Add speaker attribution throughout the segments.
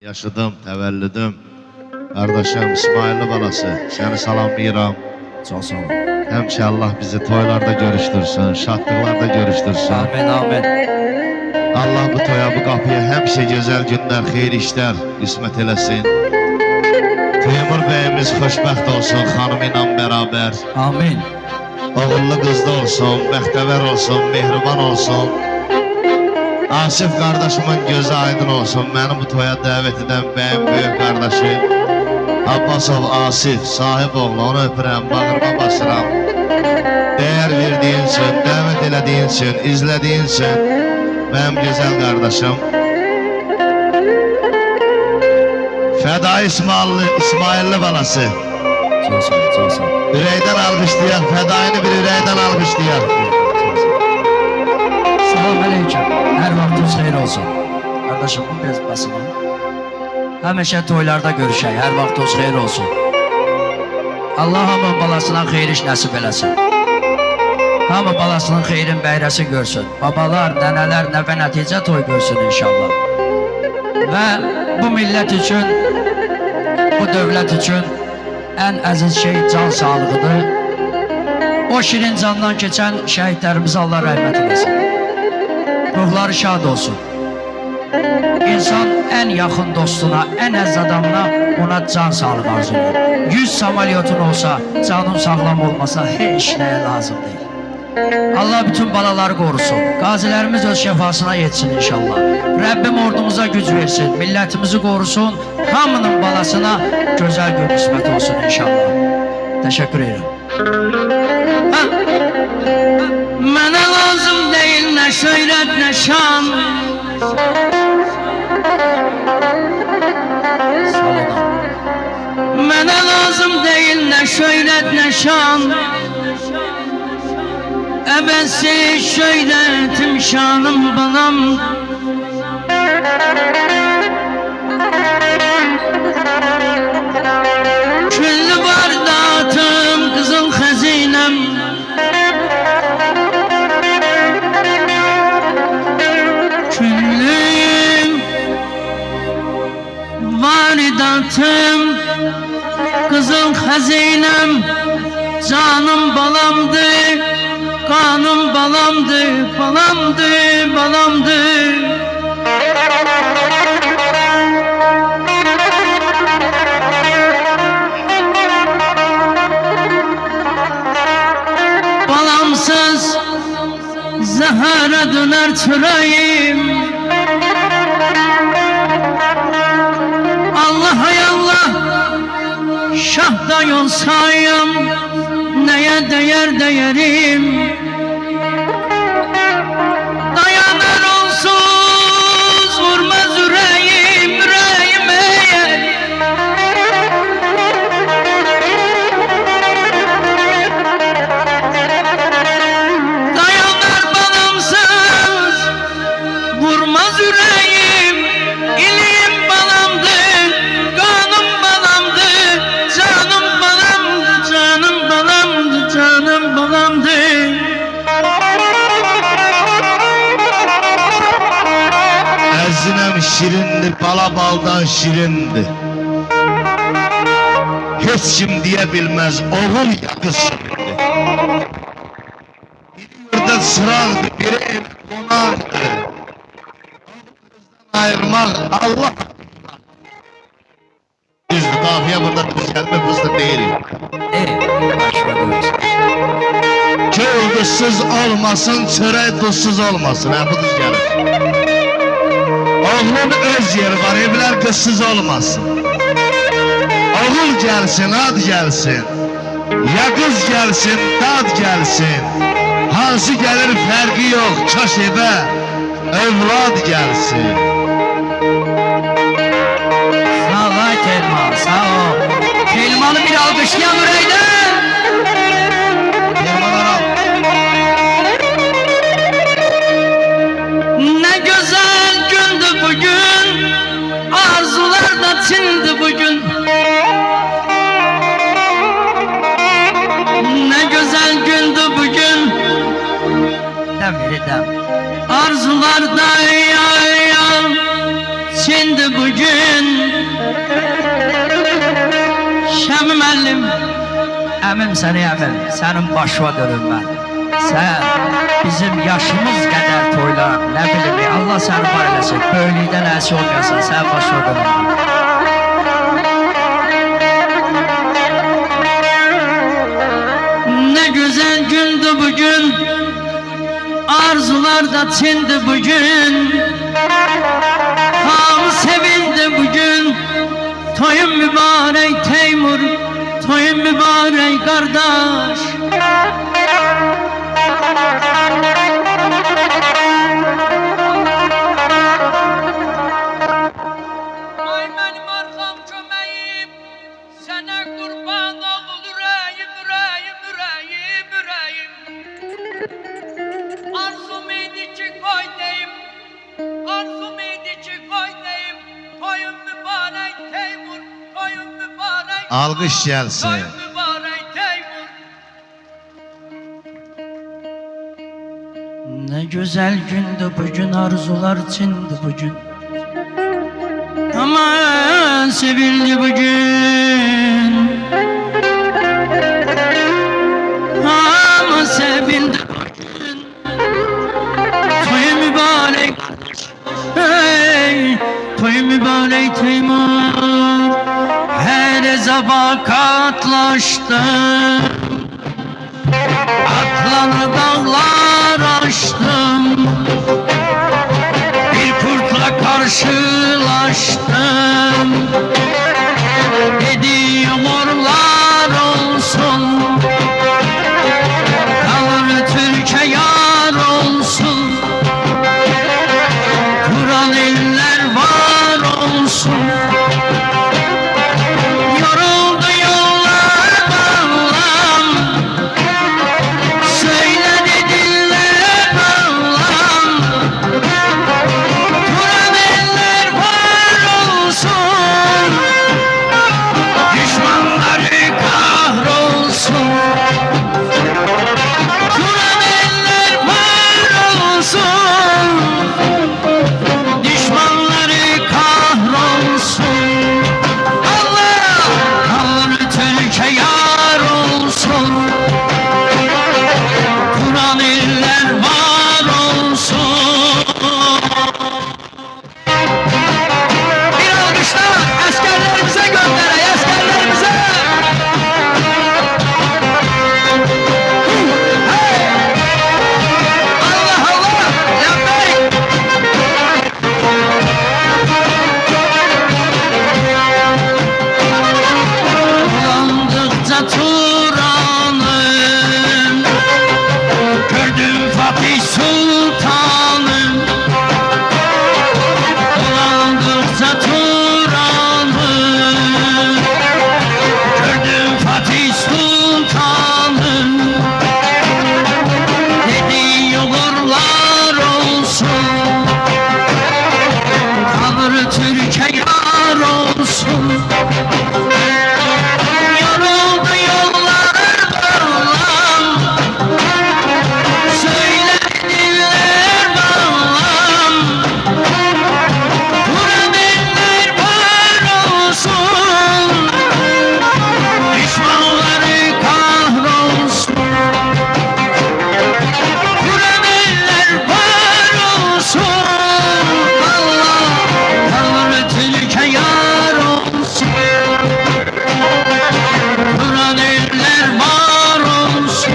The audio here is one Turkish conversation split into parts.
Speaker 1: Yaşadım, təvəllüdüm. Kardeşim İsmailli balası, seni salamlayıram.
Speaker 2: Çok sağ olun.
Speaker 1: Həmişə Allah bizi toylarda görüştürsün, şadlıqlarda görüştürsün.
Speaker 2: Amin, amin.
Speaker 1: Allah bu toya, bu kapıya həmişə gözəl günlər, xeyir işlər qismət eləsin. Teymur beyimiz xoşbəxt olsun, xanım ilə beraber.
Speaker 2: Amin.
Speaker 1: Oğullu qızlı olsun, bəxtəvər olsun, mehriban olsun. Asif kardeşimin gözü aydın olsun. Beni bu toya davet eden benim büyük kardeşim Abbasov Asif, sahip oğlu, onu öpürəm, bağırma basıram. Değer verdiğin için, davet elediğin için, izlediğin için benim güzel kardeşim Feda İsmailli balası.
Speaker 2: Çok sağ olun, çok sağ olun.
Speaker 1: Üreyden alkışlayak, Feda'yını bir üreyden alkışlayak.
Speaker 2: Selam aleyküm. Her vaktiniz hayır olsun. Kardeşim bu biraz basın. Həmişə toylarda görüşək. Her vaktiniz hayır olsun. Allah hamın balasına xeyir iş nəsib eləsin. Hamı balasının xeyrin bəyrəsi görsün. Babalar, nənələr, nəvə nəticə toy görsün inşallah. Və bu millət üçün, bu dövlət üçün ən əziz şey can sağlığıdır. O şirin candan keçən şəhidlərimizi Allah rəhmət eləsin. Ruhları şad olsun. İnsan en yakın dostuna, en əziz adamına ona can sağlığı arzulayır. 100 samalyotun olsa, canın sağlam olmasa heç nəyə lazım değil. Allah bütün balaları korusun. Qazilərimiz öz şəfasına yetsin inşallah. Rabbim ordumuza güc versin, millətimizi korusun. Hamının balasına güzel gün qismət olsun inşallah. Teşekkür ederim. Mənə lazım değil ne şöhret ne şan. Mənə lazım değil ne şöhret ne şan. Əbəsi şöhretim şanım balam. Küllü bardatım kızıl xəzinəm. Küllüm varidatım kızıl xəzinəm. Canım balamdı, kanım balamdı, balamdı, balamdı. Balamsız zəhərə dönər çörəyim. Allah hay Allah, şahda yol sayım, neye değer değerim. Dayanır onsuz vurmaz yüreğim, yüreğime. Dayanır balamsız vurmaz yüreğim, ilim balamdı, kanım balamdı, canım balamdı, canım balamdı, canım balamdı.
Speaker 1: Əzinem şirindir, bala baldan şirindir. Hiç kim diye bilmez, oğul yakı şirindir. Bir yurda çıraqdır, bir ev qonaqdır. Ayırmaq Allah. Düzdür, qafiyə burada düz gəlmə fıstık deyirik.
Speaker 2: Başlıyoruz.
Speaker 1: Köy duzsuz olmasın, çörək duzsuz olmasın, hə bu düz gəlir. Oğlun öz yeri var, evler kızsız olmasın. Oğul gelsin, ad gelsin. Ya kız gelsin, dad gelsin. Hansı gelir fərqi yok, kaş evə evlad gelsin.
Speaker 2: Sağ ol Telman, sağ ol. Telman'ı bir alkışlayan yüreğden.
Speaker 1: Firmalar al.
Speaker 2: Ne güzel gündü bugün, arzular da çindi bugün. Ne güzel gündü bugün. Dem biri dem. Arzular da ya ya, şimdi bugün əmim səni əmim, sənin başına dönüm mən. Sən bizim yaşımız qədər toylar, nə bilim, Allah səni var eləsin, böylükdən əsi olmayasan, sən başına dönüm mən.
Speaker 3: Ne güzel gündü bugün, arzular da çindi bugün. Hamı sevindi bugün, toyun mübarek Teymur, toyun mübarek kardeş. Ay benim arkam çömeyim, sana kurban olur yüreğim, yüreğim, yüreğim, yüreğim. Arzum idi ki koy deyim, arzum idi ki koy deyim. Toyun mübarek Teymur, toyun mübarek.
Speaker 1: Alqış gəlsin.
Speaker 3: Toyun mübarek Teymur. Ne güzel gündü bugün, arzular içindi bugün. Aman sevildi bugün. Ama sevildi bugün. Toy mübarek, hey, toy mübarek Teymur. Her zaman katlaştım, atlanı dağlar aştım. Bir kurtla karşılaştım, dediğim orlar olsun, kalır Türkiye yar olsun, Kur'an eller var olsun. Yoruldu yollar bağlam, söyledi diller bağlam. Kur'an eller var olsun, düşmanları kahrolsun. Kur'an eller var olsun, düşmanları kahrolsun. Allah kanlı Türkiye yar olsun, Kur'an eller var olsun. Bir alkışlar askerlerimize gönderey, askerlerimize. Hey! Allah Allah! Yapmayın! Dolandıkça Turan'ım, gördüm Fatih Sultan'ım. Dolandıkça Turan'ım, gördüm Fatih Sultan'ım. Dediği uğurlar olsun, kalır Türkiye yar olsun. Yoruldu yollar bağlam, söyledi diller bağlam. Kur'an eller var olsun, düşmanları kahrolsun. Kur'an eller var olsun, Allah kalır Türkiye yar olsun. Kur'an eller var olsun,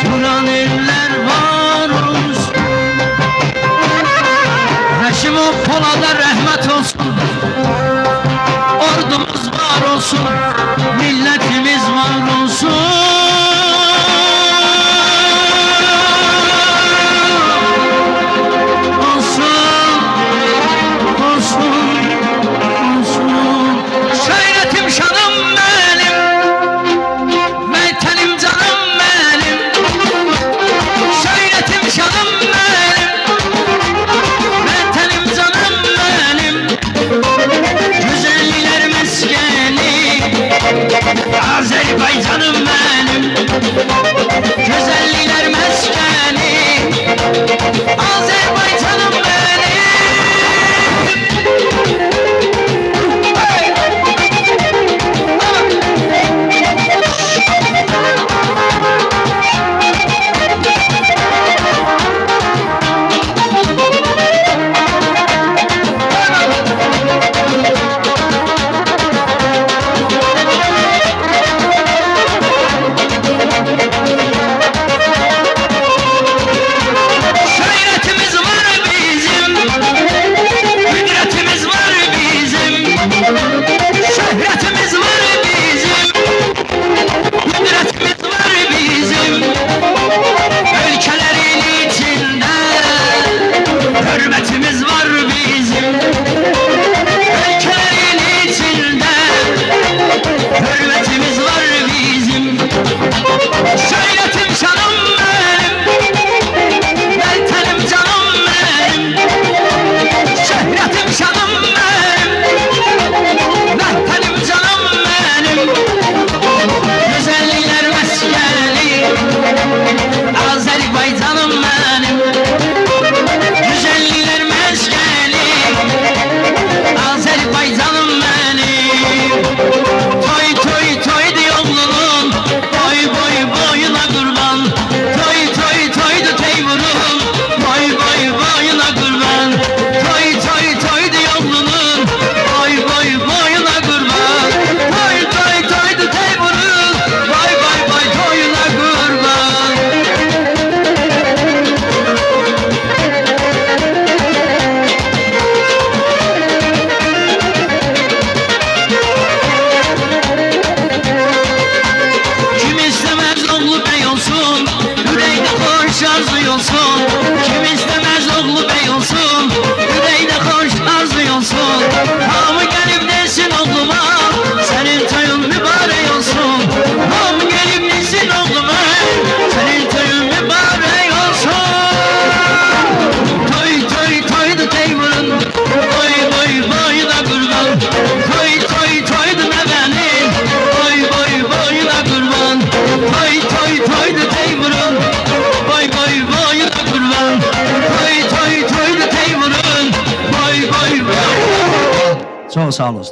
Speaker 3: Kur'an eller var olsun. Reşimov Polat'a rahmet olsun, ordumuz var olsun, milletimiz var olsun. Olsun, olsun, olsun. Şöyletim şanım benim, meytenim canım benim. Şöyletim şanım benim, meytenim canım benim. Güzeller meskeni, Azerbaycanım benim.
Speaker 2: Çox sağ olun.